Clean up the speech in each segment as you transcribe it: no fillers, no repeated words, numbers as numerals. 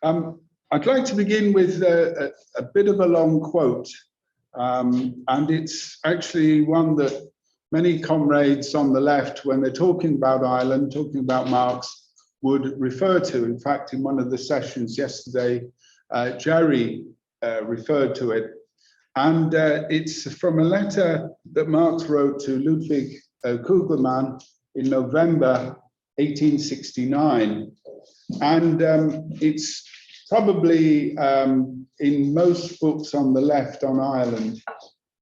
I'd like to begin with a bit of a long quote, and it's actually one that many comrades on the left, when they're talking about Ireland, talking about Marx, would refer to. In fact, in one of the sessions yesterday, Jerry referred to it. And it's from a letter that Marx wrote to Ludwig Kugelmann in November 1869. And it's probably in most books on the left on Ireland,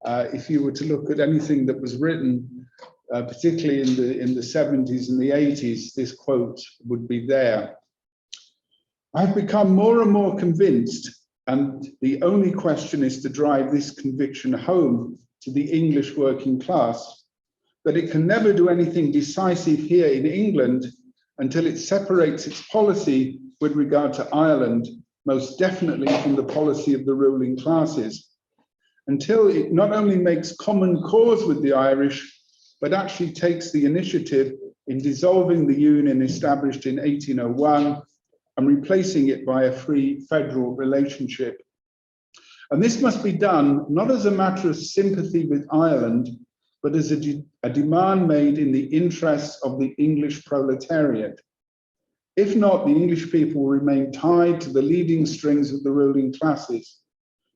if you were to look at anything that was written, particularly in the 70s and the 80s, this quote would be there. I've become more and more convinced, and the only question is to drive this conviction home to the English working class, that it can never do anything decisive here in England until it separates its policy with regard to Ireland, most definitely from the policy of the ruling classes, until it not only makes common cause with the Irish, but actually takes the initiative in dissolving the union established in 1801 and replacing it by a free federal relationship. And this must be done not as a matter of sympathy with Ireland, but as a demand made in the interests of the English proletariat. If not, the English people will remain tied to the leading strings of the ruling classes,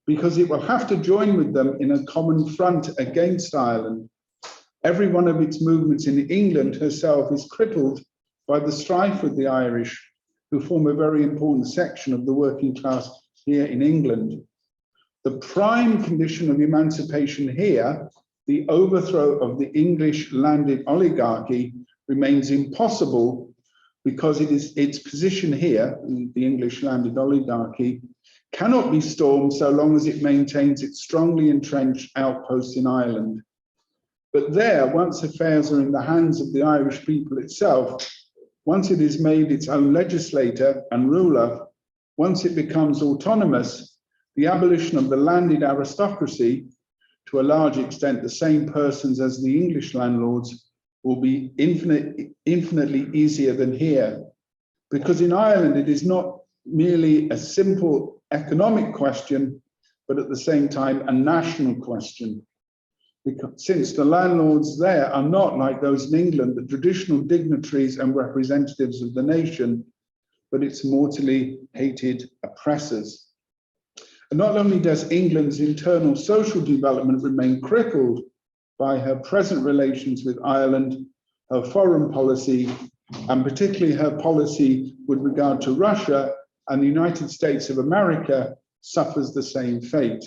because it will have to join with them in a common front against Ireland. Every one of its movements in England herself is crippled by the strife with the Irish, who form a very important section of the working class here in England. The prime condition of emancipation here, the overthrow of the English landed oligarchy, remains impossible because its position here, the English landed oligarchy, cannot be stormed so long as it maintains its strongly entrenched outposts in Ireland. But there, once affairs are in the hands of the Irish people itself, once it is made its own legislator and ruler, once it becomes autonomous, the abolition of the landed aristocracy, to a large extent the same persons as the English landlords, will be infinitely easier than here. Because in Ireland, it is not merely a simple economic question, but at the same time, a national question. Because since the landlords there are not like those in England, the traditional dignitaries and representatives of the nation, but its mortally hated oppressors. And not only does England's internal social development remain crippled by her present relations with Ireland, her foreign policy, and particularly her policy with regard to Russia, and the United States of America suffers the same fate.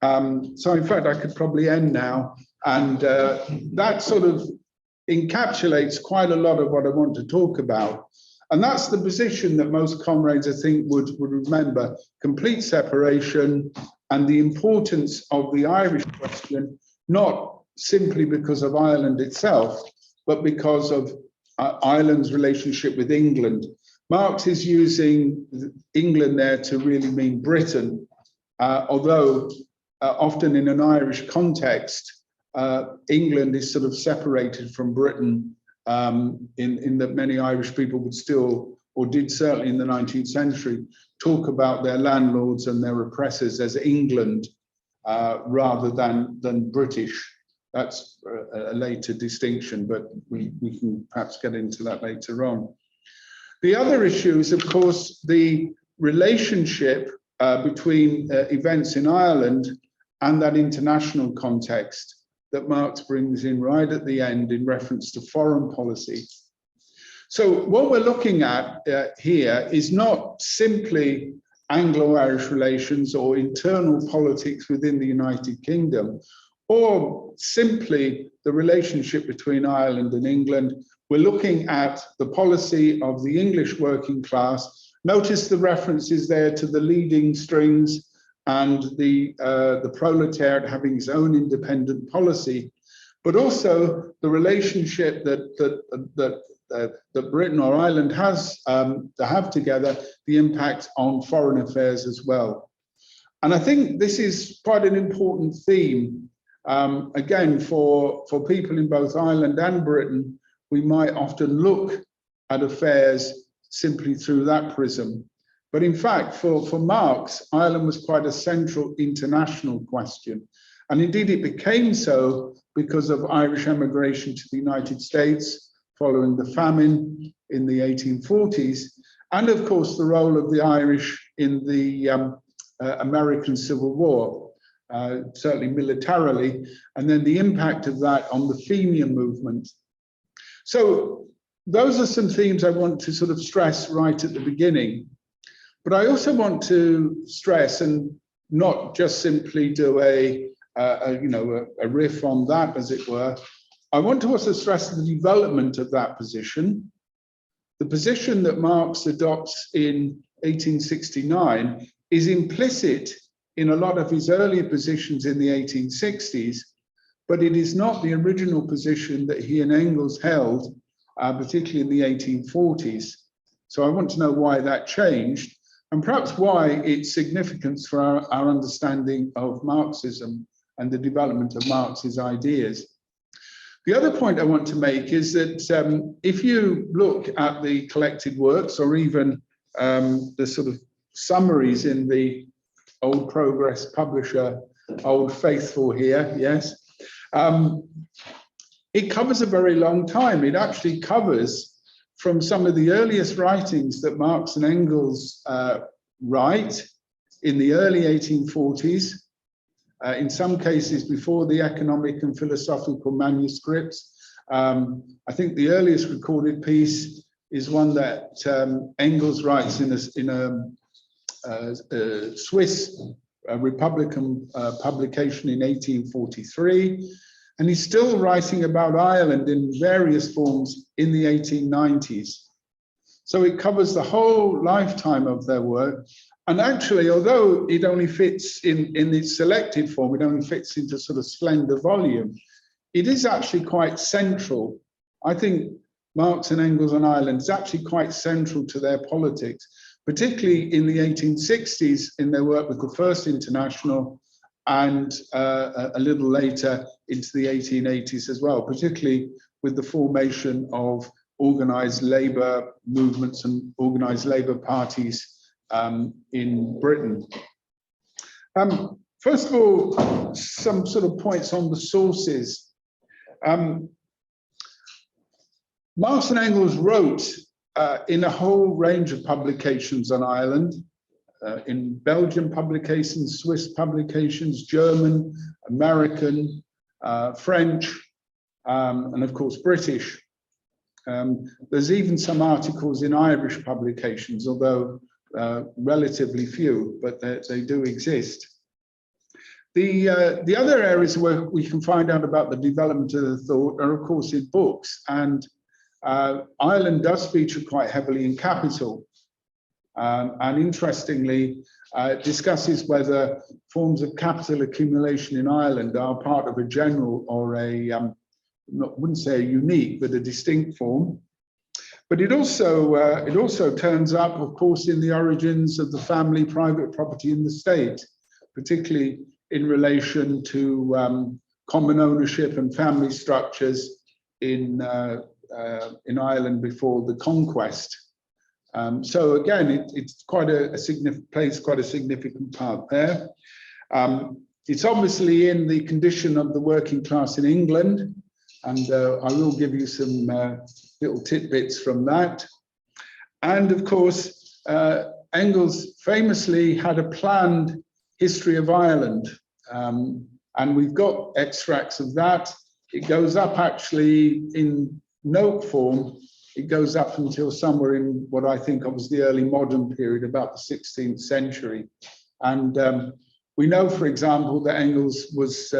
So in fact, I could probably end now, and that sort of encapsulates quite a lot of what I want to talk about. And that's the position that most comrades, I think, would remember: complete separation and the importance of the Irish question, not simply because of Ireland itself, but because of Ireland's relationship with England. Marx is using England there to really mean Britain, although often in an Irish context, England is sort of separated from Britain, in that many Irish people would still, or did certainly in the 19th century, talk about their landlords and their oppressors as England rather than British. That's a later distinction, but we can perhaps get into that later on. The other issue is, of course, the relationship between events in Ireland and that international context that Marx brings in right at the end in reference to foreign policy. So what we're looking at here is not simply Anglo-Irish relations or internal politics within the United Kingdom, or simply the relationship between Ireland and England. We're looking at the policy of the English working class. Notice the references there to the leading strings and the proletariat having its own independent policy, but also the relationship that Britain or Ireland has to have together, the impact on foreign affairs as well. And I think this is quite an important theme. Again, for people in both Ireland and Britain, we might often look at affairs simply through that prism. But in fact, for Marx, Ireland was quite a central international question. And indeed, it became so because of Irish emigration to the United States following the famine in the 1840s. And of course, the role of the Irish in the American Civil War, certainly militarily, and then the impact of that on the Fenian movement. So those are some themes I want to sort of stress right at the beginning. But I also want to stress, and not just simply do a riff on that, as it were. I want to also stress the development of that position. The position that Marx adopts in 1869 is implicit in a lot of his earlier positions in the 1860s, but it is not the original position that he and Engels held, particularly in the 1840s. So I want to know why that changed, and perhaps why its significance for our understanding of Marxism and the development of Marx's ideas. The other point I want to make is that if you look at the collected works, or even the sort of summaries in the Old Progress publisher, Old Faithful here, yes, it covers a very long time. It actually covers from some of the earliest writings that Marx and Engels write in the early 1840s, in some cases before the economic and philosophical manuscripts. I think the earliest recorded piece is one that Engels writes in a Swiss Republican publication in 1843. And he's still writing about Ireland in various forms in the 1890s. So it covers the whole lifetime of their work. And actually, although it only fits in its selected form, it only fits into sort of slender volume, it is actually quite central. I think Marx and Engels on Ireland is actually quite central to their politics, particularly in the 1860s in their work with the First International, and a little later into the 1880s as well, particularly with the formation of organised labour movements and organised labour parties in Britain. First of all, some sort of points on the sources. Marx and Engels wrote in a whole range of publications on Ireland, in Belgian publications, Swiss publications, German, American, French, and of course British. There's even some articles in Irish publications, although relatively few, but they do exist. The other areas where we can find out about the development of the thought are, of course, in books. And Ireland does feature quite heavily in Capital. And interestingly, discusses whether forms of capital accumulation in Ireland are part of a general or a, wouldn't say a unique, but a distinct form. But it also turns up, of course, in the origins of the family private property in the state, particularly in relation to common ownership and family structures in Ireland before the conquest. So again, it's quite a significant, plays quite a significant part there. It's obviously in the condition of the working class in England, and I will give you some little tidbits from that. And of course, Engels famously had a planned history of Ireland, and we've got extracts of that. It goes up actually in note form. It goes up until somewhere in what I think of as the early modern period, about the 16th century. And we know, for example, that Engels was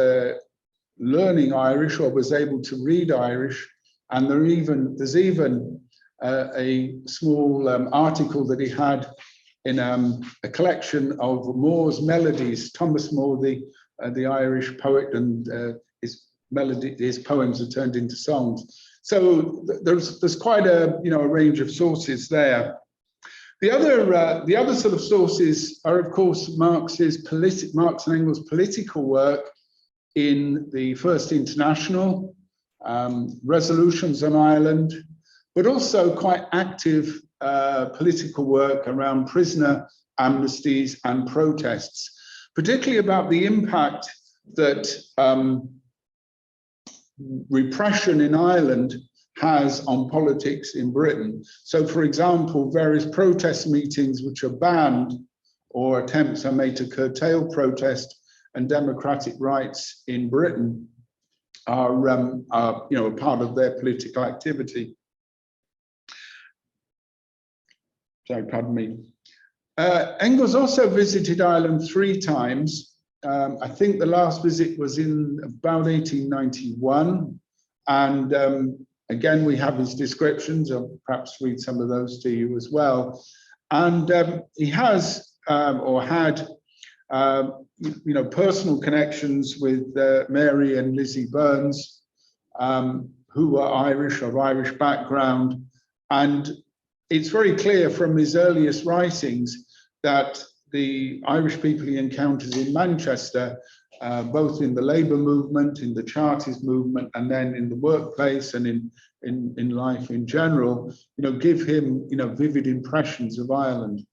learning Irish, or was able to read Irish. And there's even a small article that he had in a collection of Moore's melodies. Thomas Moore, the Irish poet, and his poems are turned into songs. So there's quite a range of sources there. The other sort of sources are, of course, Marx and Engels' political work in the First International, resolutions on Ireland, but also quite active political work around prisoner amnesties and protests, particularly about the impact that repression in Ireland has on politics in Britain. So, for example, various protest meetings which are banned or attempts are made to curtail protest and democratic rights in Britain are a part of their political activity. Sorry, pardon me. Engels also visited Ireland 3 times. I think the last visit was in about 1891. And again, we have his descriptions. I'll perhaps read some of those to you as well. And he has or had personal connections with Mary and Lizzie Burns, who were Irish, of Irish background. And it's very clear from his earliest writings that the Irish people he encounters in Manchester, both in the labour movement, in the Chartist movement, and then in the workplace and in life in general, give him vivid impressions of Ireland.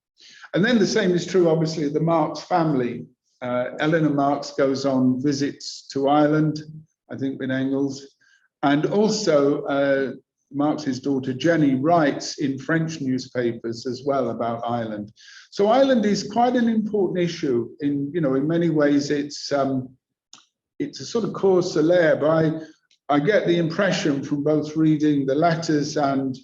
And then the same is true, obviously, of the Marx family. Eleanor Marx goes on visits to Ireland, I think with Engels, and also Marx's daughter Jenny writes in French newspapers as well about Ireland. So Ireland is quite an important issue. In many ways, it's a sort of cause célèbre. But I get the impression from both reading the letters and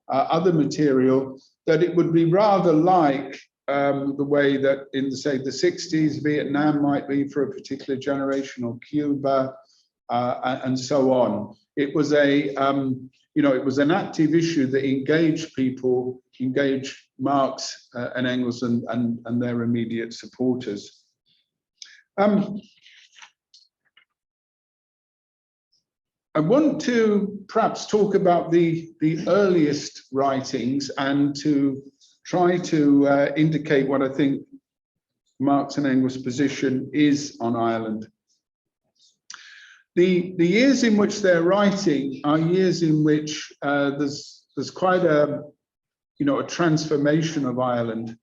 other material that it would be rather like the way that in, say, the 60s, Vietnam might be for a particular generation, or Cuba, and so on. It was it was an active issue that engaged people, engaged Marx and Engels and their immediate supporters. I want to perhaps talk about the earliest writings and to try to indicate what I think Marx and Engels' position is on Ireland. The years in which they're writing are years in which there's quite a transformation of Ireland,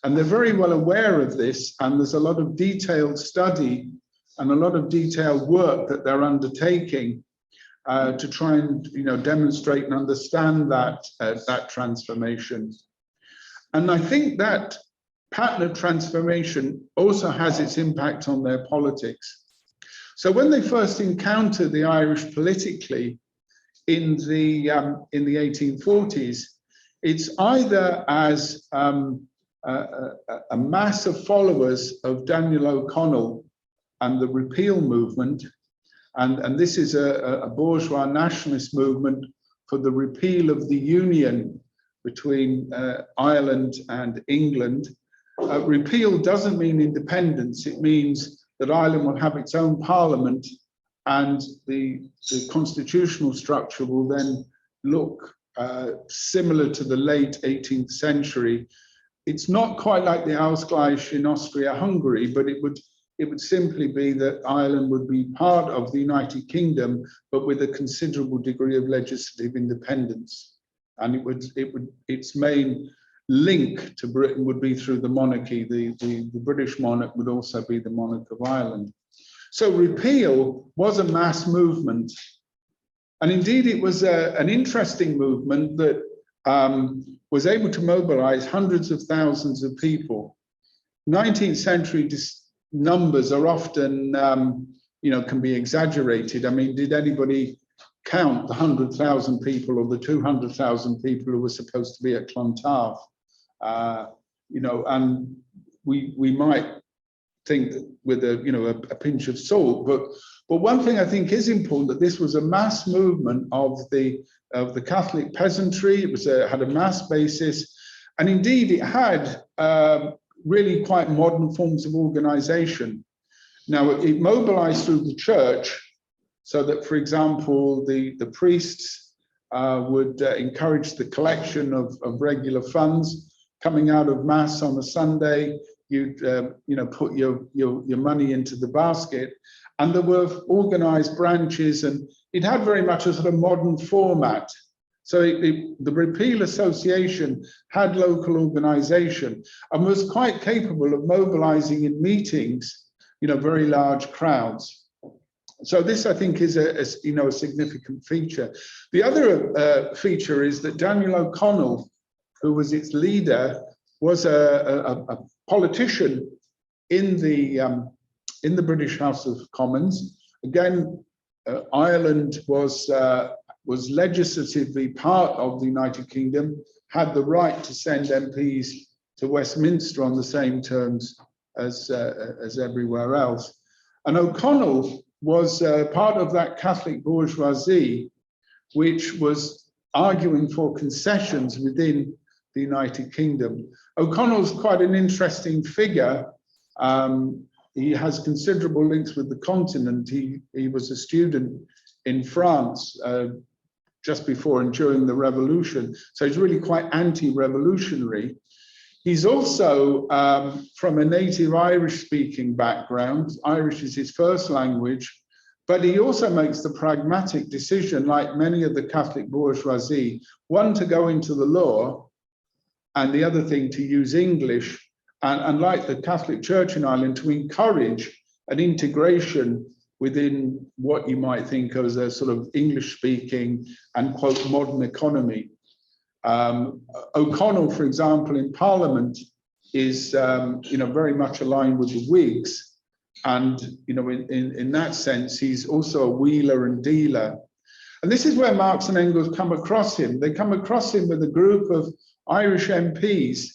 and they're very well aware of this. And there's a lot of detailed study and a lot of detailed work that they're undertaking to try and demonstrate and understand that transformation. And I think that pattern of transformation also has its impact on their politics. So when they first encounter the Irish politically in the 1840s, it's either as a mass of followers of Daniel O'Connell and the repeal movement, and this is a bourgeois nationalist movement for the repeal of the union between Ireland and England. Repeal doesn't mean independence, it means that Ireland will have its own parliament, and the constitutional structure will then look similar to the late 18th century. It's not quite like the Ausgleich in Austria-Hungary, but it would simply be that Ireland would be part of the United Kingdom, but with a considerable degree of legislative independence. And its main link to Britain would be through the monarchy. The British monarch would also be the monarch of Ireland. So repeal was a mass movement. And indeed, it was an interesting movement that was able to mobilize hundreds of thousands of people. 19th century numbers are often, can be exaggerated. I mean, did anybody count the 100,000 people or the 200,000 people who were supposed to be at Clontarf? And we might think that with a pinch of salt, but one thing I think is important, that this was a mass movement of the Catholic peasantry. It had a mass basis, and indeed it had really quite modern forms of organization. Now, it mobilized through the church, so that, for example, the priests would encourage the collection of regular funds. Coming out of Mass on a Sunday, you'd put your money into the basket, and there were organized branches, and it had very much a sort of modern format. So the Repeal Association had local organisation and was quite capable of mobilising in meetings, very large crowds. So this, I think, is a significant feature. The other feature is that Daniel O'Connell, who was its leader, was a politician in the British House of Commons. Again, Ireland was legislatively part of the United Kingdom, had the right to send MPs to Westminster on the same terms as everywhere else. And O'Connell was part of that Catholic bourgeoisie, which was arguing for concessions within the United Kingdom. O'Connell's quite an interesting figure. He has considerable links with the continent. He was a student in France just before and during the revolution. So he's really quite anti-revolutionary. He's also from a native Irish-speaking background. Irish is his first language, but he also makes the pragmatic decision, like many of the Catholic bourgeoisie, one, to go into the law, and the other thing, to use English, and like the Catholic Church in Ireland, to encourage an integration within what you might think of as a sort of English-speaking and, quote, modern economy. O'Connell, for example, in Parliament is, very much aligned with the Whigs. And, in that sense, he's also a wheeler and dealer. And this is where Marx and Engels come across him. They come across him with a group of Irish MPs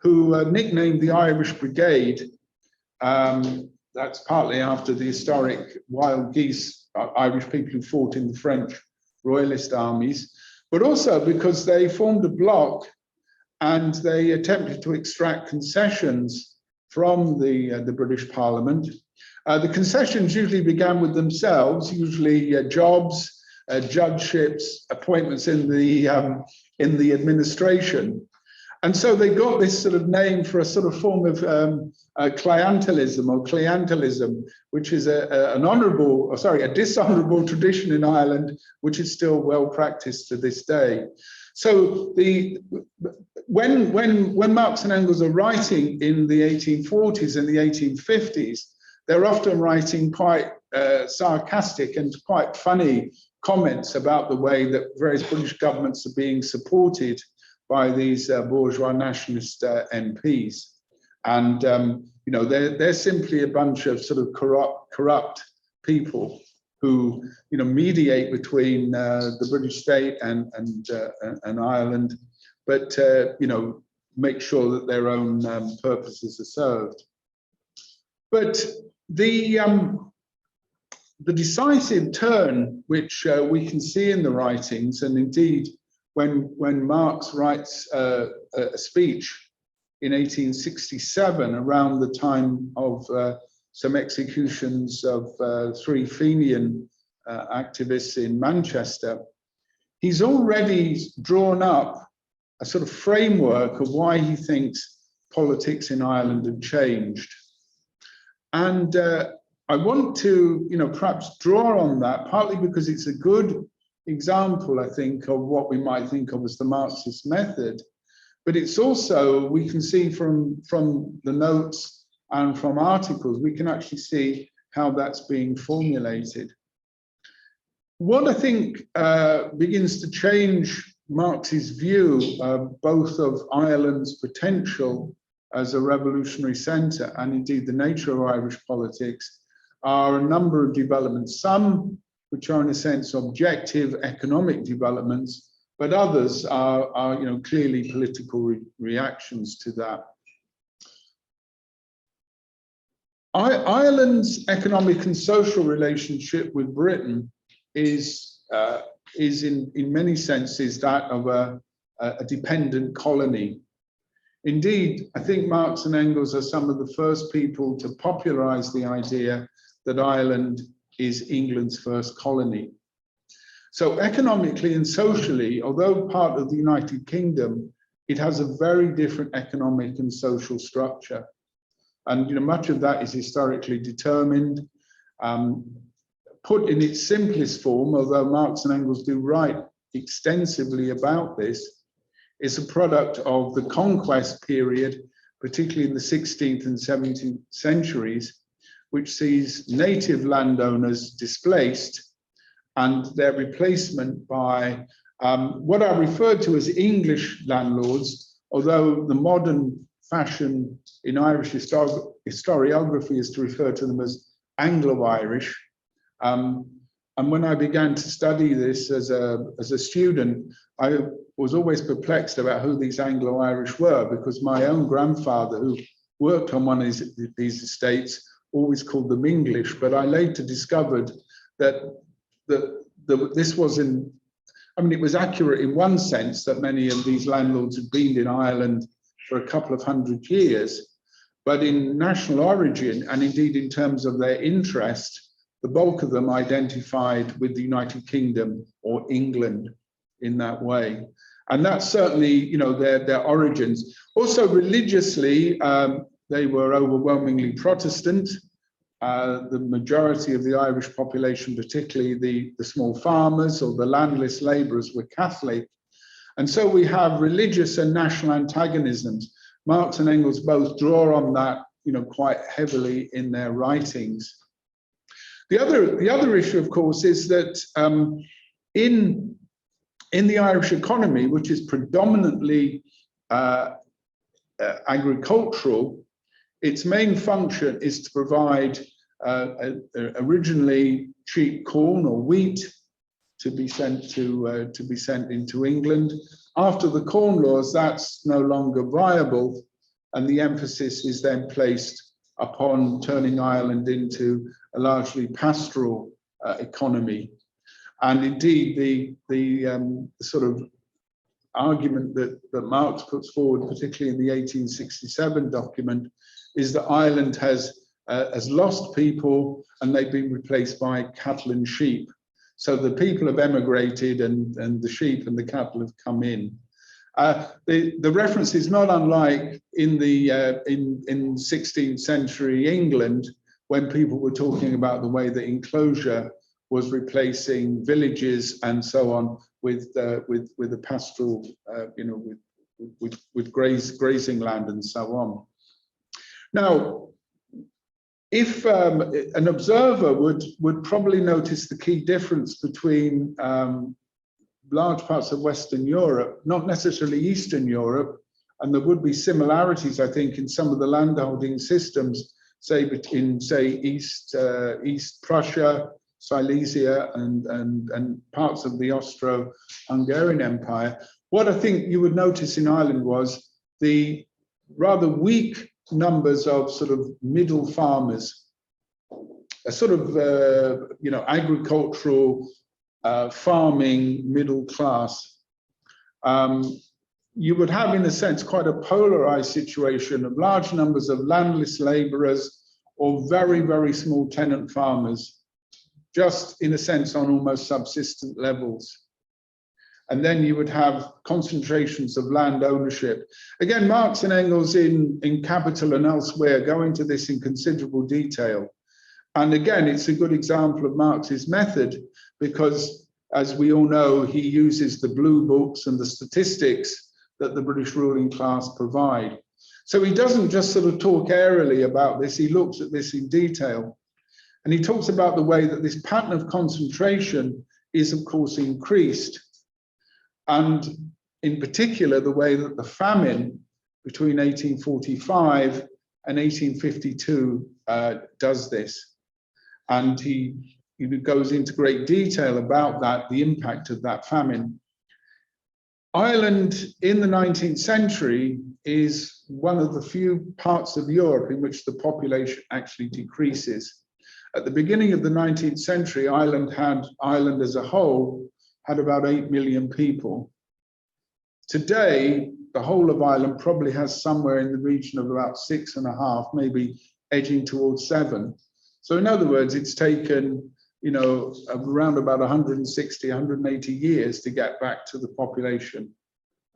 who nicknamed the Irish Brigade. That's partly after the historic wild geese, Irish people who fought in the French royalist armies, but also because they formed a bloc and they attempted to extract concessions from the British Parliament. The concessions usually began with themselves, usually jobs, judgeships, appointments in the administration. And so they got this sort of name for a sort of form of clientelism or clientelism, which is a dishonourable tradition in Ireland, which is still well practiced to this day. So when Marx and Engels are writing in the 1840s and the 1850s, they're often writing quite sarcastic and quite funny comments about the way that various British governments are being supported by these bourgeois nationalist MPs. And, they're simply a bunch of sort of corrupt people who, mediate between the British state and Ireland, but, make sure that their own purposes are served. But the decisive turn, which we can see in the writings, and indeed, when Marx writes a speech in 1867, around the time of some executions of 3 Fenian activists in Manchester, he's already drawn up a sort of framework of why he thinks politics in Ireland had changed. And I want to, perhaps draw on that, partly because it's a good example, I think, of what we might think of as the Marxist method. But it's also, we can see from the notes and from articles, we can actually see how that's being formulated. What I think begins to change Marx's view both of Ireland's potential as a revolutionary centre and indeed the nature of Irish politics are a number of developments, some which are in a sense objective economic developments, but others are clearly political reactions to that. Ireland's economic and social relationship with Britain is in many senses that of a dependent colony. Indeed, I think Marx and Engels are some of the first people to popularize the idea that Ireland is England's first colony. So economically and socially, although part of the United Kingdom, it has a very different economic and social structure. And much of that is historically determined. Put in its simplest form, although Marx and Engels do write extensively about this, is a product of the conquest period, particularly in the 16th and 17th centuries, which sees native landowners displaced and their replacement by what are referred to as English landlords, although the modern fashion in Irish historiography is to refer to them as Anglo-Irish. And when I began to study this as a student, I was always perplexed about who these Anglo-Irish were, because my own grandfather, who worked on one of these estates, always called them English. But I later discovered that this was it was accurate in one sense, that many of these landlords had been in Ireland for a couple of hundred years, but in national origin, and indeed in terms of their interest, the bulk of them identified with the United Kingdom or England in that way. And that's certainly, their origins. Also religiously, they were overwhelmingly Protestant. The majority of the Irish population, particularly the small farmers or the landless laborers, were Catholic. And so we have religious and national antagonisms. Marx and Engels both draw on that, quite heavily in their writings. The other issue, of course, is that in the Irish economy, which is predominantly agricultural, its main function is to provide originally cheap corn or wheat to be sent into England. After the Corn Laws, that's no longer viable, and the emphasis is then placed upon turning Ireland into a largely pastoral economy. And indeed, the sort of argument that Marx puts forward, particularly in the 1867 document, is that Ireland has lost people and they've been replaced by cattle and sheep. So the people have emigrated and the sheep and the cattle have come in. The reference is not unlike in 16th century England, when people were talking about the way that enclosure was replacing villages and so on with a pastoral, with grazing land and so on. Now, if an observer would probably notice the key difference between large parts of Western Europe, not necessarily Eastern Europe, and there would be similarities, I think, in some of the landholding systems, say in East Prussia, Silesia, and parts of the Austro-Hungarian Empire. What I think you would notice in Ireland was the rather weak numbers of sort of middle farmers, a sort of agricultural farming middle class. You would have, in a sense, quite a polarized situation of large numbers of landless laborers or very, very small tenant farmers, just in a sense on almost subsistent levels. And then you would have concentrations of land ownership. Again, Marx and Engels in Capital and elsewhere go into this in considerable detail. And again, it's a good example of Marx's method, because as we all know, he uses the blue books and the statistics that the British ruling class provide. So he doesn't just sort of talk airily about this, he looks at this in detail. And he talks about the way that this pattern of concentration is, of course, increased. And in particular, the way that the famine between 1845 and 1852 does this. And he goes into great detail about that, the impact of that famine. Ireland in the 19th century is one of the few parts of Europe in which the population actually decreases. At the beginning of the 19th century, Ireland as a whole had about 8 million people. Today, the whole of Ireland probably has somewhere in the region of about 6.5, maybe edging towards 7. So in other words, it's taken, around about 160, 180 years to get back to the population.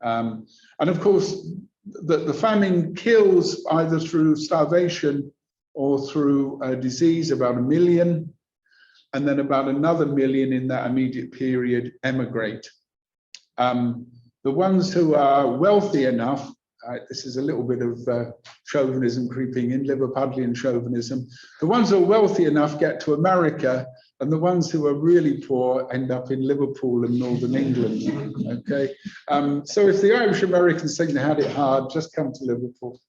And of course, the famine kills either through starvation or through disease about 1 million, and then about another 1 million in that immediate period emigrate. The ones who are wealthy enough, this is a little bit of chauvinism creeping in, Liverpudlian chauvinism. The ones who are wealthy enough get to America, and the ones who are really poor end up in Liverpool and Northern England. Okay, so if the Irish Americans think they had it hard, just come to Liverpool.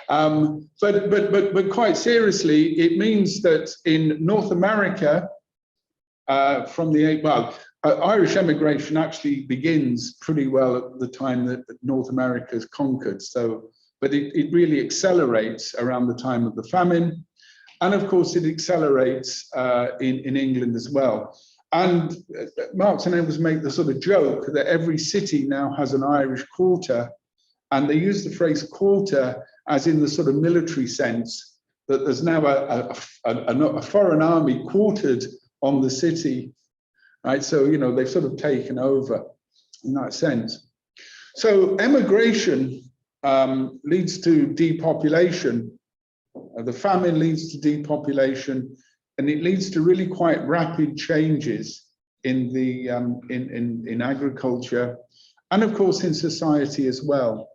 But quite seriously, it means that in North America, Irish emigration actually begins pretty well at the time that North America is conquered. So, but it really accelerates around the time of the famine. And of course, it accelerates in England as well. And Marx and Engels make the sort of joke that every city now has an Irish quarter. And they use the phrase quarter as in the sort of military sense, that there's now a foreign army quartered on the city. Right, so they've sort of taken over in that sense. So emigration leads to depopulation. The famine leads to depopulation, and it leads to really quite rapid changes in the in agriculture, and of course in society as well.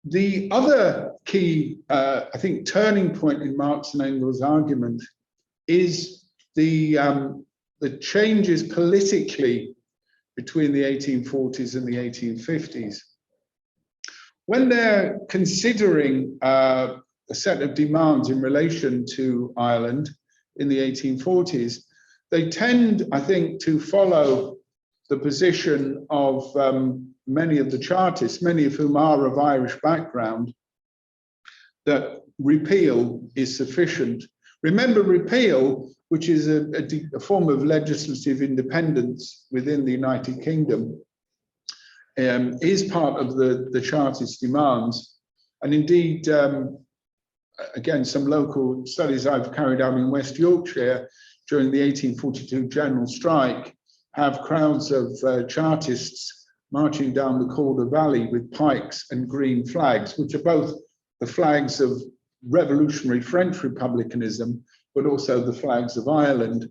The other key, I think, turning point in Marx and Engels' argument is the changes politically between the 1840s and the 1850s. When they're considering a set of demands in relation to Ireland in the 1840s, they tend, I think, to follow the position of many of the Chartists, many of whom are of Irish background, that repeal is sufficient. Remember, repeal, which is a form of legislative independence within the United Kingdom, is part of the Chartist demands. And indeed, again, some local studies I've carried out in West Yorkshire during the 1842 general strike have crowds of Chartists marching down the Calder Valley with pikes and green flags, which are both the flags of revolutionary French republicanism, but also the flags of Ireland,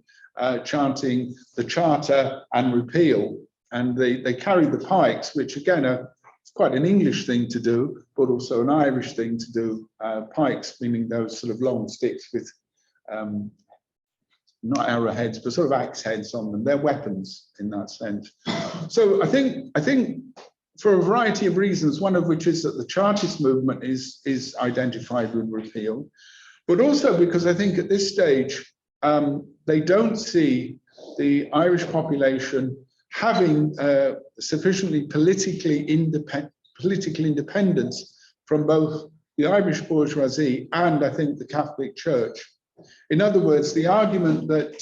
chanting the Charter and repeal. And they carry the pikes, which again are quite an English thing to do, but also an Irish thing to do. Pikes, meaning those sort of long sticks with not arrowheads, but sort of axe heads on them. They're weapons in that sense. So I think for a variety of reasons, one of which is that the Chartist movement is identified with repeal, but also because I think at this stage, they don't see the Irish population having sufficiently political independence from both the Irish bourgeoisie and, I think, the Catholic Church. In other words, the argument that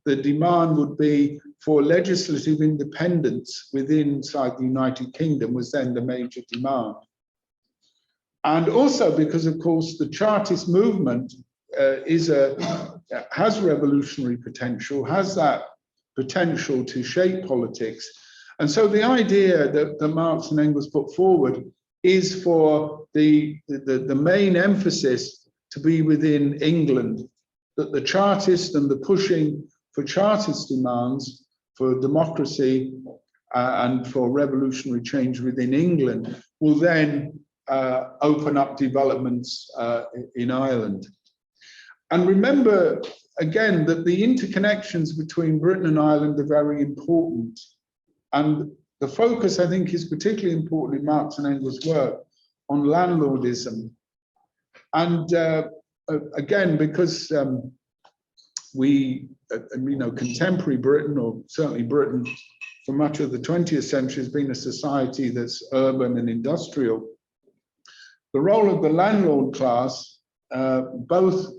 the demand would be for legislative independence inside the United Kingdom was then the major demand. And also because, of course, the Chartist movement has revolutionary potential, has that potential to shape politics. And so the idea that Marx and Engels put forward is for the main emphasis to be within England, that the Chartist and the pushing for Chartist demands for democracy and for revolutionary change within England will then open up developments in Ireland. And remember, again, that the interconnections between Britain and Ireland are very important. And the focus, I think, is particularly important in Marx and Engels' work on landlordism. And again, because contemporary Britain, or certainly Britain for much of the 20th century, has been a society that's urban and industrial. The role of the landlord class, both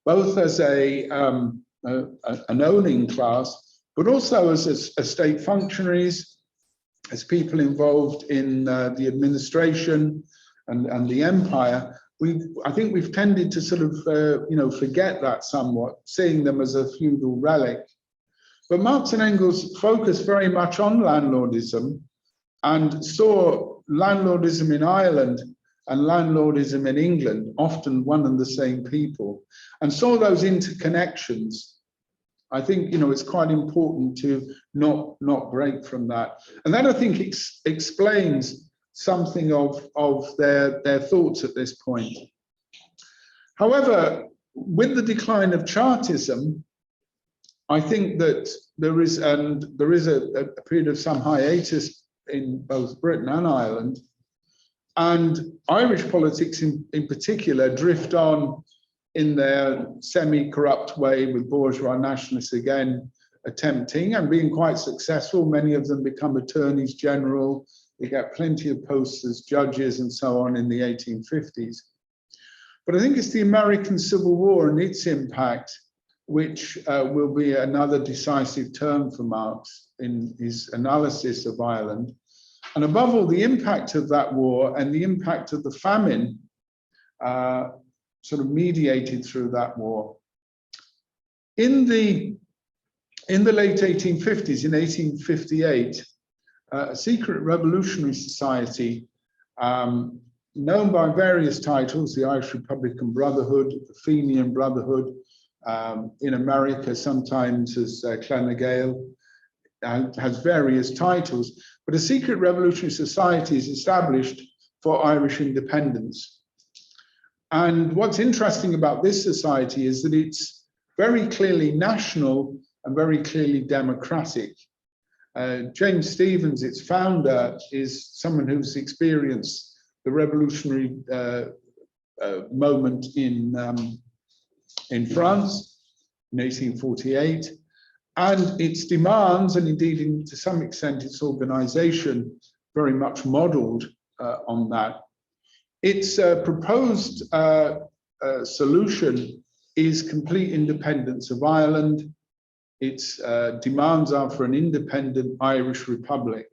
as an owning class, but also as state functionaries, as people involved in the administration and the empire, I think we've tended to sort of forget that somewhat, seeing them as a feudal relic. But Marx and Engels focused very much on landlordism and saw landlordism in Ireland and landlordism in England, often one and the same people, and saw those interconnections. I think, you know, it's quite important to not break from that. And that, I think, explains something of their thoughts at this point. However, with the decline of Chartism, I think that there is a period of some hiatus in both Britain and Ireland, and Irish politics in particular drift on in their semi-corrupt way, with bourgeois nationalists again attempting and being quite successful. Many of them become attorneys general. They get plenty of posts as judges and so on in the 1850s. But I think it's the American Civil War and its impact which will be another decisive term for Marx in his analysis of Ireland. And above all, the impact of that war and the impact of the famine sort of mediated through that war. In the late 1850s, in 1858, a secret revolutionary society known by various titles, the Irish Republican Brotherhood, the Fenian Brotherhood, in America sometimes as Clan Gael, has various titles, but a secret revolutionary society is established for Irish independence. And what's interesting about this society is that it's very clearly national and very clearly democratic. James Stephens, its founder, is someone who's experienced the revolutionary moment in France in 1848, and its demands, and indeed to some extent its organization, very much modeled on that. Its proposed solution is complete independence of Ireland. Its demands are for an independent Irish republic.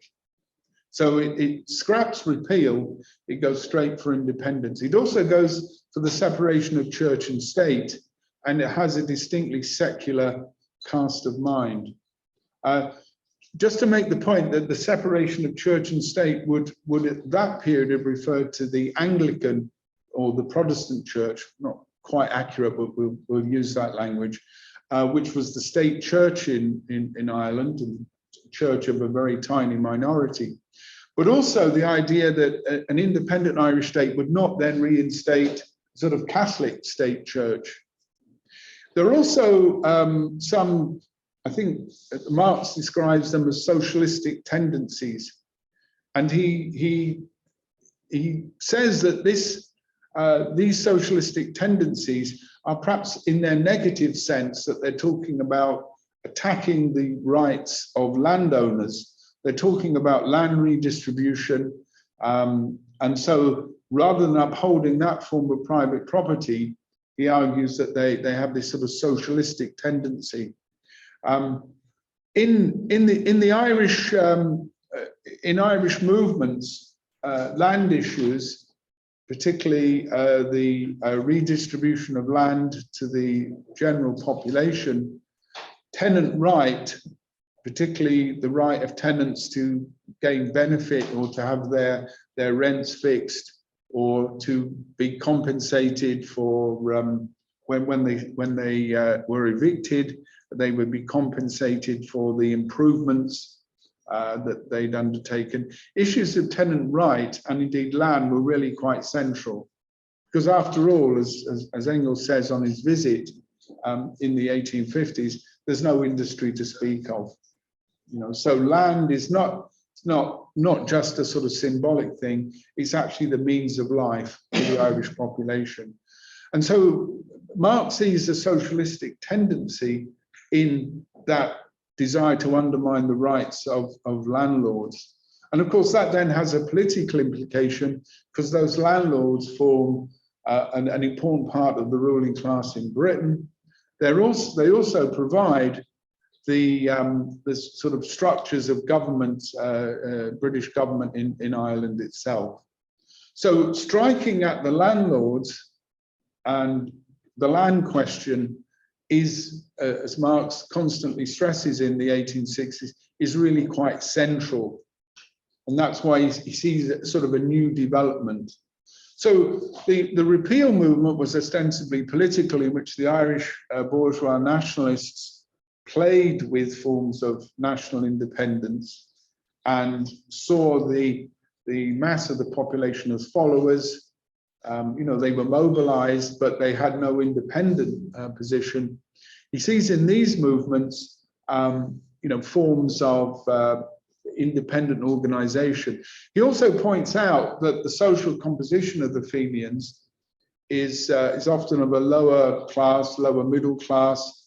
So it scraps repeal, it goes straight for independence. It also goes for the separation of church and state, and it has a distinctly secular cast of mind. Just to make the point that the separation of church and state would at that period have referred to the Anglican or the Protestant church, not quite accurate, but we'll use that language, which was the state church in Ireland, and church of a very tiny minority. But also the idea that an independent Irish state would not then reinstate sort of Catholic state church. There are also some, I think Marx describes them as socialistic tendencies. And he says that these socialistic tendencies are perhaps in their negative sense, that they're talking about attacking the rights of landowners. They're talking about land redistribution. And so rather than upholding that form of private property, he argues that they have this sort of socialistic tendency. In Irish movements, land issues, particularly the redistribution of land to the general population, tenant right, particularly the right of tenants to gain benefit or to have their rents fixed, or to be compensated for when they were evicted, they would be compensated for the improvements that they'd undertaken. Issues of tenant right and indeed land were really quite central, because after all, as Engels says on his visit in the 1850s, there's no industry to speak of. You know, so land is not just a sort of symbolic thing, it's actually the means of life for the Irish population. And so Marx sees a socialistic tendency in that desire to undermine the rights of landlords. And of course, that then has a political implication, because those landlords form an important part of the ruling class in Britain. They also provide the sort of structures of government, British government in Ireland itself. So striking at the landlords and the land question is, as Marx constantly stresses in the 1860s, is really quite central. And that's why he sees it sort of a new development. So the repeal movement was ostensibly political, in which the Irish bourgeois nationalists played with forms of national independence and saw the mass of the population as followers. They were mobilized, but they had no independent position. He sees in these movements, forms of independent organization. He also points out that the social composition of the Fenians is often of a lower class, lower middle class.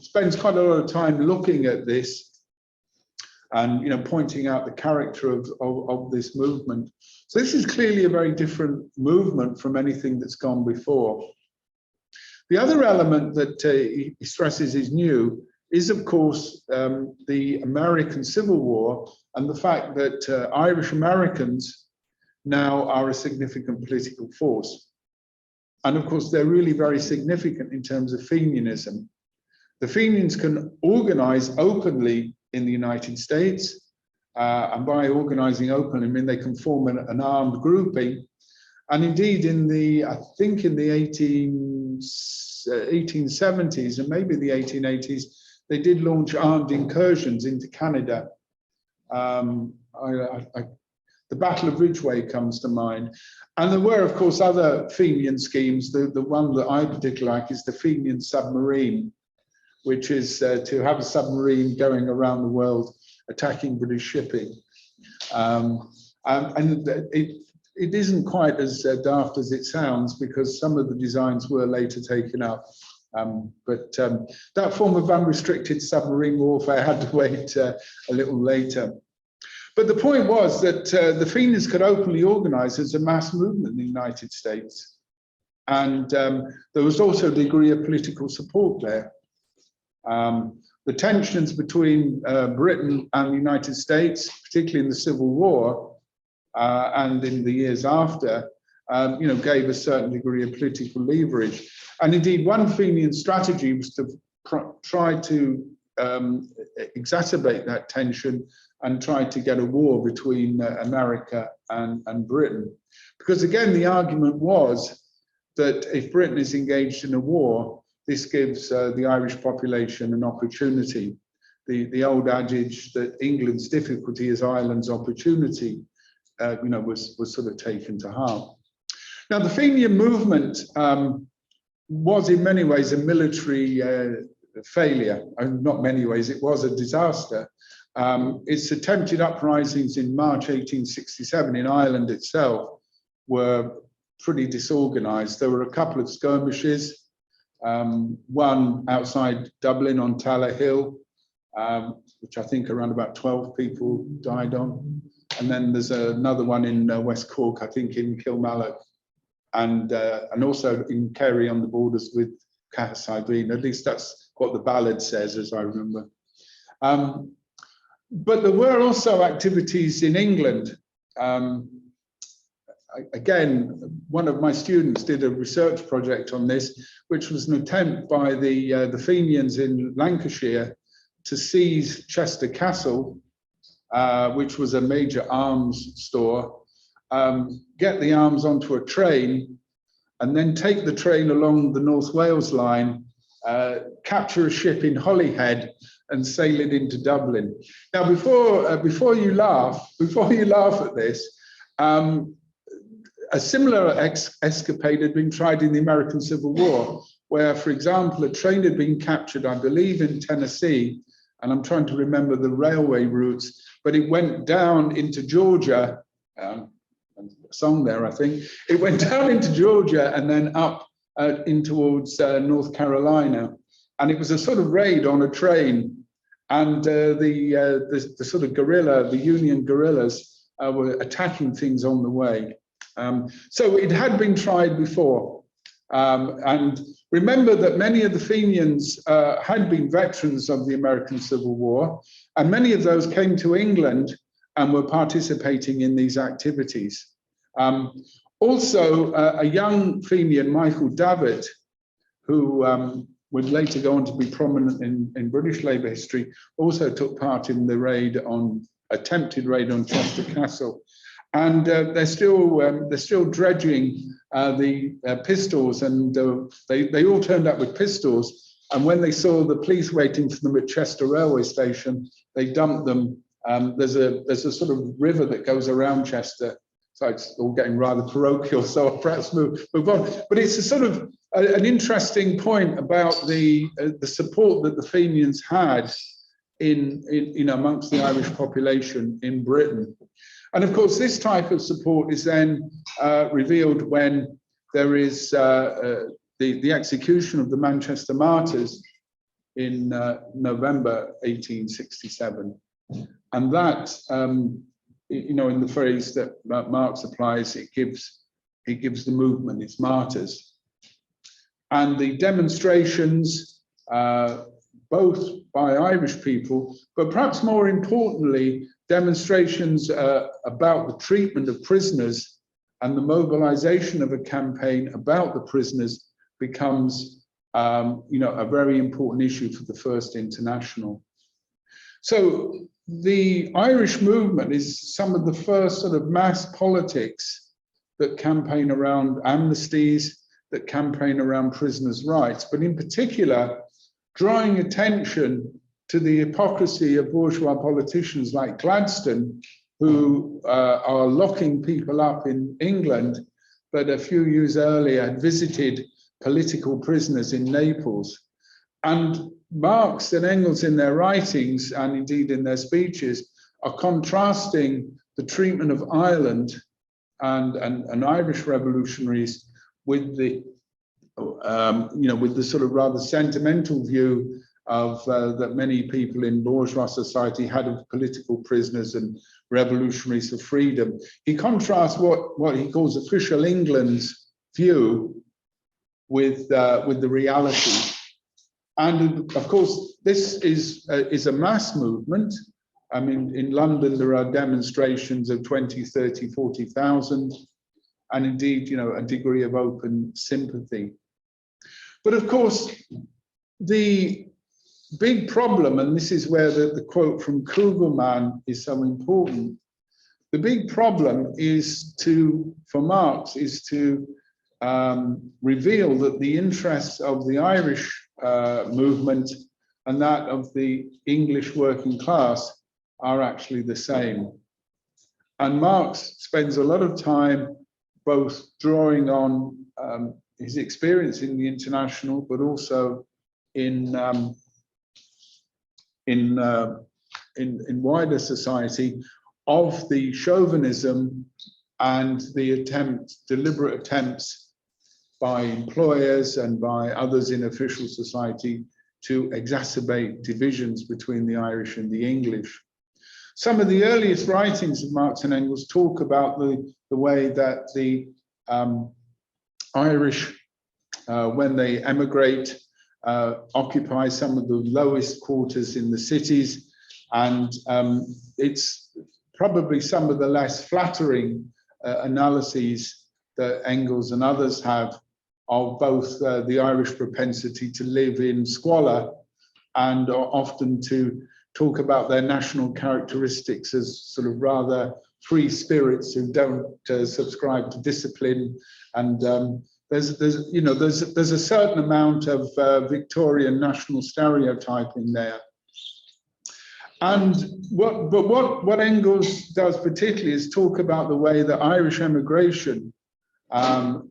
Spends quite a lot of time looking at this and pointing out the character of this movement. So this is clearly a very different movement from anything that's gone before. The other element that he stresses is new is, of course, the American Civil War and the fact that Irish Americans now are a significant political force. And of course, they're really very significant in terms of Fenianism. The Fenians can organize openly in the United States, and by organizing openly, I mean they can form an armed grouping. And indeed, I think in the 1870s and maybe the 1880s, they did launch armed incursions into Canada. The Battle of Ridgeway comes to mind. And there were, of course, other Fenian schemes. The one that I particularly like is the Fenian submarine, which is to have a submarine going around the world attacking British shipping. And it isn't quite as daft as it sounds, because some of the designs were later taken up. But that form of unrestricted submarine warfare had to wait a little later. But the point was that the Fenians could openly organize as a mass movement in the United States. And there was also a degree of political support there. The tensions between Britain and the United States, particularly in the Civil War and in the years after, gave a certain degree of political leverage. And indeed, one Fenian strategy was to try to exacerbate that tension and try to get a war between America and Britain. Because again, the argument was that if Britain is engaged in a war, this gives the Irish population an opportunity. The old adage that England's difficulty is Ireland's opportunity, was sort of taken to heart. Now, the Fenian movement was in many ways a military failure. Not many ways, it was a disaster. Its attempted uprisings in March 1867 in Ireland itself were pretty disorganized. There were a couple of skirmishes, one outside Dublin on Tala Hill, which I think around about 12 people died on. And then there's another one in West Cork, I think in Kilmallock, and also in Kerry on the borders with Cahasibeen. At least that's what the ballad says, as I remember. But there were also activities in England. Again, one of my students did a research project on this, which was an attempt by the Fenians in Lancashire to seize Chester Castle, which was a major arms store, get the arms onto a train, and then take the train along the North Wales line, capture a ship in Holyhead, and sail it into Dublin. Now, before you laugh at this, a similar escapade had been tried in the American Civil War, where, for example, a train had been captured, I believe, in Tennessee, and I'm trying to remember the railway routes, but it went down into Georgia, a song there, I think. It went down into Georgia and then up in towards North Carolina. And it was a sort of raid on a train. And the sort of guerrilla, the Union guerrillas were attacking things on the way. So it had been tried before. And remember that many of the Fenians had been veterans of the American Civil War, and many of those came to England and were participating in these activities. Also, a young Fenian, Michael Davitt, who would later go on to be prominent in British Labour history, also took part in the attempted raid on Chester Castle. And they're still dredging the pistols, and they all turned up with pistols, And when they saw the police waiting for them at Chester railway station, they dumped them. There's a sort of river that goes around Chester. So it's all getting rather parochial, so I'll perhaps move on. But it's a sort of an interesting point about the support that the Fenians had in amongst the Irish population in Britain. And of course, this type of support is then revealed when there is the execution of the Manchester martyrs in November 1867. And that, in the phrase that Marx applies, it gives the movement its martyrs. And the demonstrations, both by Irish people, but perhaps more importantly, demonstrations about the treatment of prisoners and the mobilization of a campaign about the prisoners becomes, a very important issue for the First International. So the Irish movement is some of the first sort of mass politics that campaign around amnesties, that campaign around prisoners' rights, but in particular, drawing attention to the hypocrisy of bourgeois politicians like Gladstone, who are locking people up in England, but a few years earlier had visited political prisoners in Naples. And Marx and Engels in their writings, and indeed in their speeches, are contrasting the treatment of Ireland and Irish revolutionaries with the sort of rather sentimental view of that many people in bourgeois society had of political prisoners and revolutionaries for freedom. He contrasts what he calls official England's view with the reality. And of course, this is a mass movement. I mean, in London, there are demonstrations of 20, 30, 40,000, and indeed, a degree of open sympathy. But of course, the big problem, and this is where the quote from Kugelman is so important, the big problem for Marx is to reveal that the interests of the Irish movement and that of the English working class are actually the same. And Marx spends a lot of time both drawing on his experience in the International, but also in wider society, of the chauvinism and the deliberate attempts by employers and by others in official society to exacerbate divisions between the Irish and the English. Some of the earliest writings of Marx and Engels talk about the way that the Irish, when they emigrate, occupy some of the lowest quarters in the cities, and it's probably some of the less flattering analyses that Engels and others have of both the Irish propensity to live in squalor and often to talk about their national characteristics as sort of rather free spirits who don't subscribe to discipline. And there's a certain amount of Victorian national stereotype in there. And what Engels does particularly is talk about the way that Irish emigration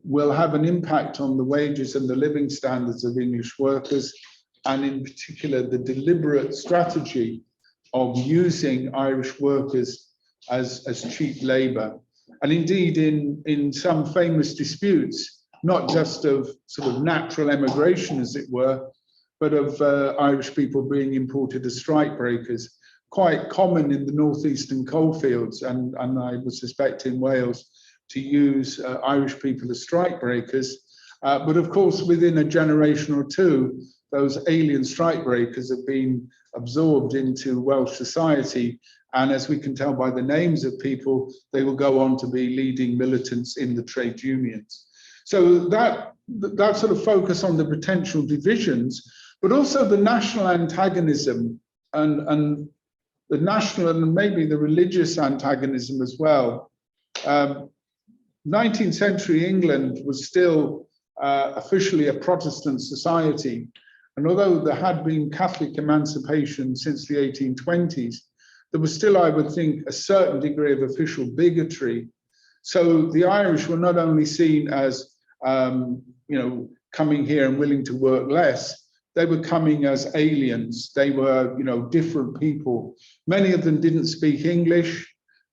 will have an impact on the wages and the living standards of English workers, and in particular the deliberate strategy of using Irish workers as cheap labour. And indeed in some famous disputes, not just of sort of natural emigration, as it were, but of Irish people being imported as strikebreakers, quite common in the northeastern coalfields, and I would suspect in Wales, to use Irish people as strikebreakers. But of course, within a generation or two, those alien strikebreakers have been absorbed into Welsh society. And as we can tell by the names of people, they will go on to be leading militants in the trade unions. So that sort of focus on the potential divisions, but also the national antagonism and the national and maybe the religious antagonism as well. 19th century England was still officially a Protestant society, And although there had been Catholic emancipation since the 1820s, there was still, I would think, a certain degree of official bigotry. So the Irish were not only seen as, coming here and willing to work less, they were coming as aliens. They were, different people. Many of them didn't speak English.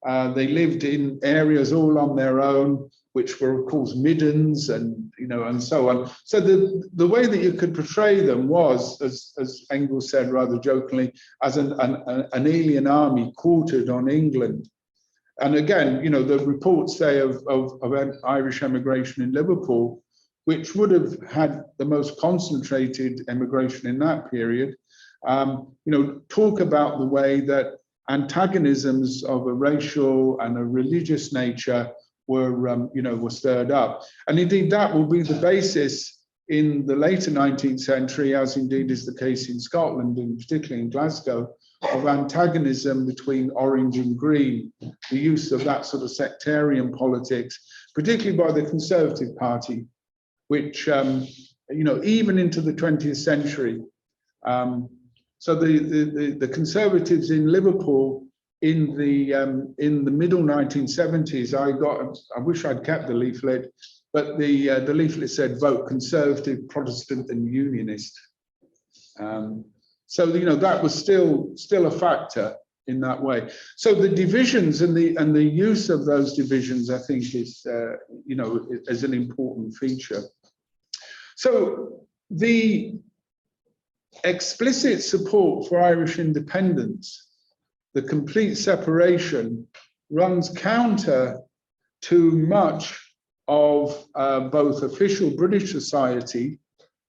They lived in areas all on their own, which were, of course, middens and, and so on. So the way that you could portray them was, as Engels said rather jokingly, as an alien army quartered on England. And again, the reports say of Irish emigration in Liverpool, which would have had the most concentrated emigration in that period, talk about the way that antagonisms of a racial and a religious nature were stirred up. And indeed, that will be the basis in the later 19th century, as indeed is the case in Scotland, and particularly in Glasgow, of antagonism between orange and green, the use of that sort of sectarian politics, particularly by the Conservative Party, which, even into the 20th century. So the Conservatives in Liverpool in the middle 1970s, I wish I'd kept the leaflet, but the leaflet said vote Conservative, Protestant, and Unionist. So that was still a factor in that way. So the divisions and the use of those divisions, I think, is is an important feature. So the explicit support for Irish independence, the complete separation, runs counter to much of both official British society,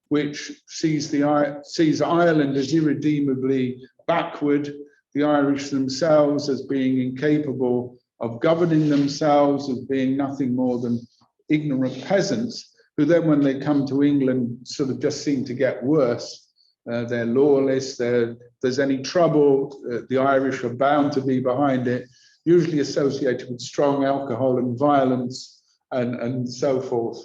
which sees Ireland as irredeemably backward, the Irish themselves as being incapable of governing themselves, as being nothing more than ignorant peasants, who then, when they come to England, sort of just seem to get worse. They're lawless. If there's any trouble, the Irish are bound to be behind it, usually associated with strong alcohol and violence and so forth.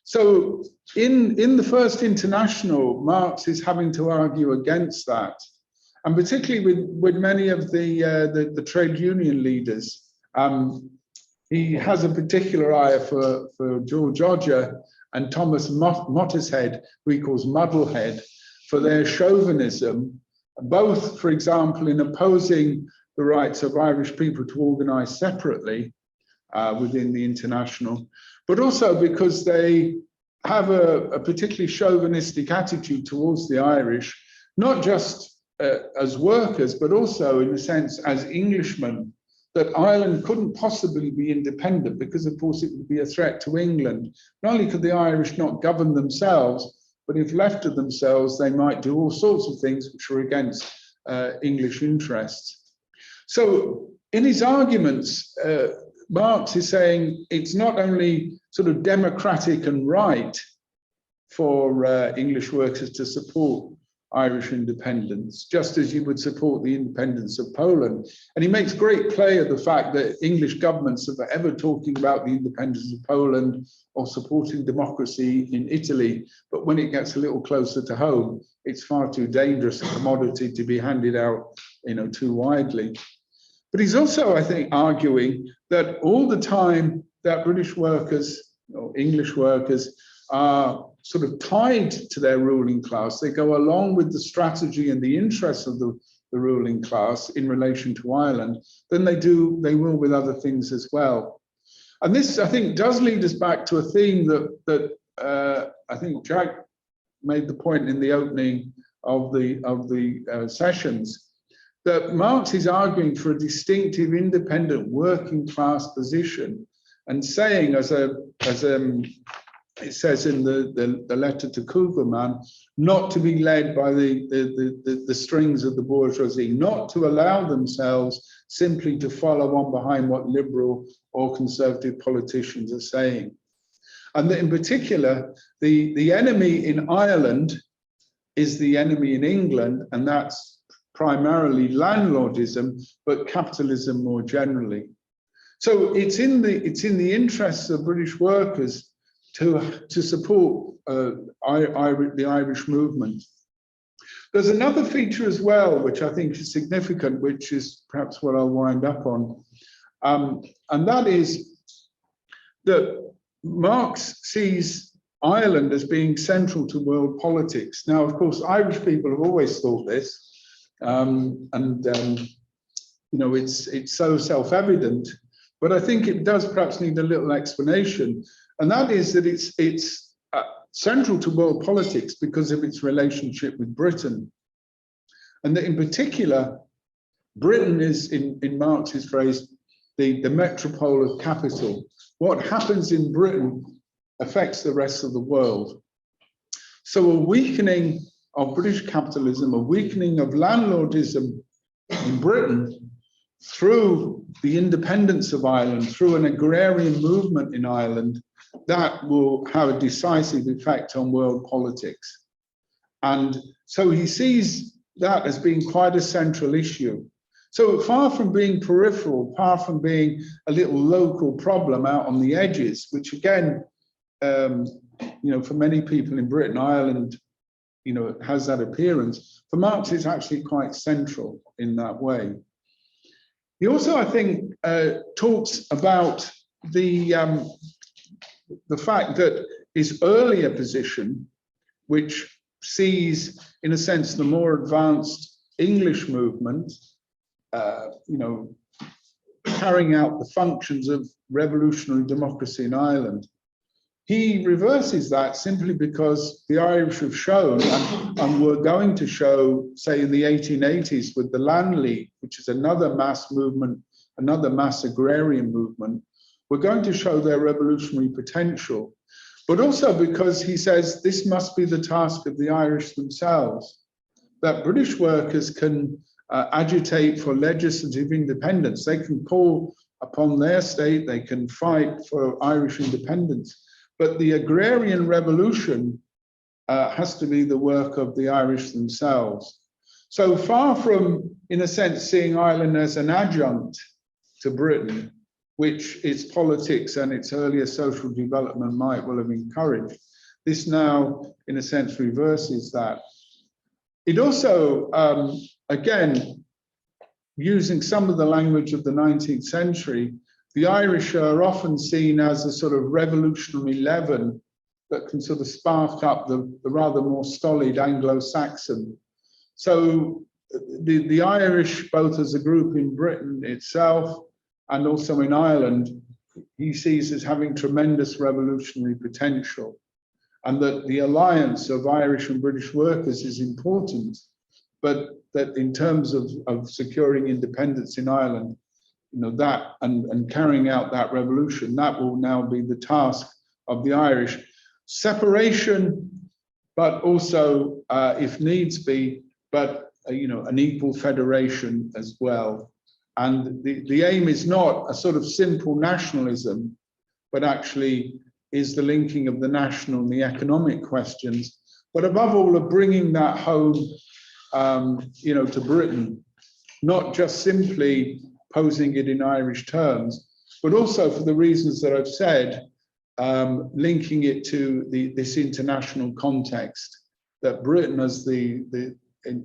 So in the First International, Marx is having to argue against that, and particularly with many of the trade union leaders. He has a particular eye for George Odger and Thomas Mottershead, who he calls Muddlehead, for their chauvinism, both, for example, in opposing the rights of Irish people to organize separately within the International, but also because they have a particularly chauvinistic attitude towards the Irish, not just as workers, but also in a sense as Englishmen, that Ireland couldn't possibly be independent because, of course, it would be a threat to England. Not only could the Irish not govern themselves, but if left to themselves, they might do all sorts of things which were against English interests. So in his arguments, Marx is saying it's not only sort of democratic and right for English workers to support Irish independence, just as you would support the independence of Poland. And he makes great play of the fact that English governments are ever talking about the independence of Poland or supporting democracy in Italy. But when it gets a little closer to home, it's far too dangerous a commodity to be handed out, too widely. But he's also, I think, arguing that all the time that British workers or English workers are sort of tied to their ruling class, they go along with the strategy and the interests of the ruling class in relation to Ireland, then they will with other things as well. And this, I think, does lead us back to a theme that I think Jack made the point in the opening of the sessions, that Marx is arguing for a distinctive, independent, working class position, and saying, as it says in the letter to Kugelman, not to be led by the strings of the bourgeoisie, not to allow themselves simply to follow on behind what liberal or conservative politicians are saying. And that in particular, the enemy in Ireland is the enemy in England, and that's primarily landlordism, but capitalism more generally. So it's in the interests of British workers to support the Irish movement There's another feature as well, which I think is significant, which is perhaps what I'll wind up on. And that is that Marx sees Ireland as being central to world politics. Now, of course, Irish people have always thought this, you know, it's so self-evident, but I think it does perhaps need a little explanation, and that is that it's central to world politics because of its relationship with Britain, and that in particular, Britain is, in Marx's phrase, the metropole of capital. What happens in Britain affects the rest of the world. So a weakening of British capitalism, a weakening of landlordism in Britain through the independence of Ireland, through an agrarian movement in Ireland, that will have a decisive effect on world politics. And so he sees that as being quite a central issue. So far from being peripheral, far from being a little local problem out on the edges, which again, you know, for many people in Britain, Ireland, you know, has that appearance. For Marx, it's actually quite central in that way. He also, I think, talks about the fact that his earlier position, which sees, in a sense, the more advanced English movement, you know, carrying out the functions of revolutionary democracy in Ireland. He reverses that simply because the Irish have shown, and were going to show, say in the 1880s with the Land League, which is another mass movement, another mass agrarian movement, were going to show their revolutionary potential. But also because he says this must be the task of the Irish themselves, that British workers can agitate for legislative independence. They can call upon their state, they can fight for Irish independence. But the agrarian revolution has to be the work of the Irish themselves. So far from, in a sense, seeing Ireland as an adjunct to Britain, which its politics and its earlier social development might well have encouraged, this now, in a sense, reverses that. It also, again, using some of the language of the 19th century, the Irish are often seen as a sort of revolutionary leaven that can sort of spark up the rather more stolid Anglo-Saxon. So the Irish, both as a group in Britain itself and also in Ireland, he sees as having tremendous revolutionary potential, and that the alliance of Irish and British workers is important, but that in terms of securing independence in Ireland, you know, that and carrying out that revolution, that will now be the task of the Irish. Separation, but also, if needs be, but you know, an equal federation as well. And the aim is not a sort of simple nationalism, but actually is the linking of the national and the economic questions, but above all, of bringing that home, you know, to Britain, not just simply posing it in Irish terms, but also for the reasons that I've said, linking it to this international context, that Britain as in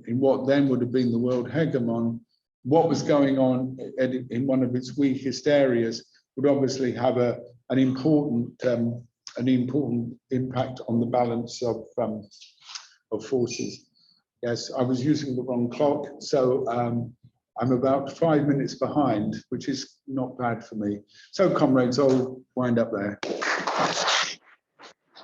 what then would have been the world hegemon, what was going on in one of its weakest areas would obviously have an important impact on the balance of forces. Yes, I was using the wrong clock, so I'm about 5 minutes behind, which is not bad for me. So, comrades, I'll wind up there.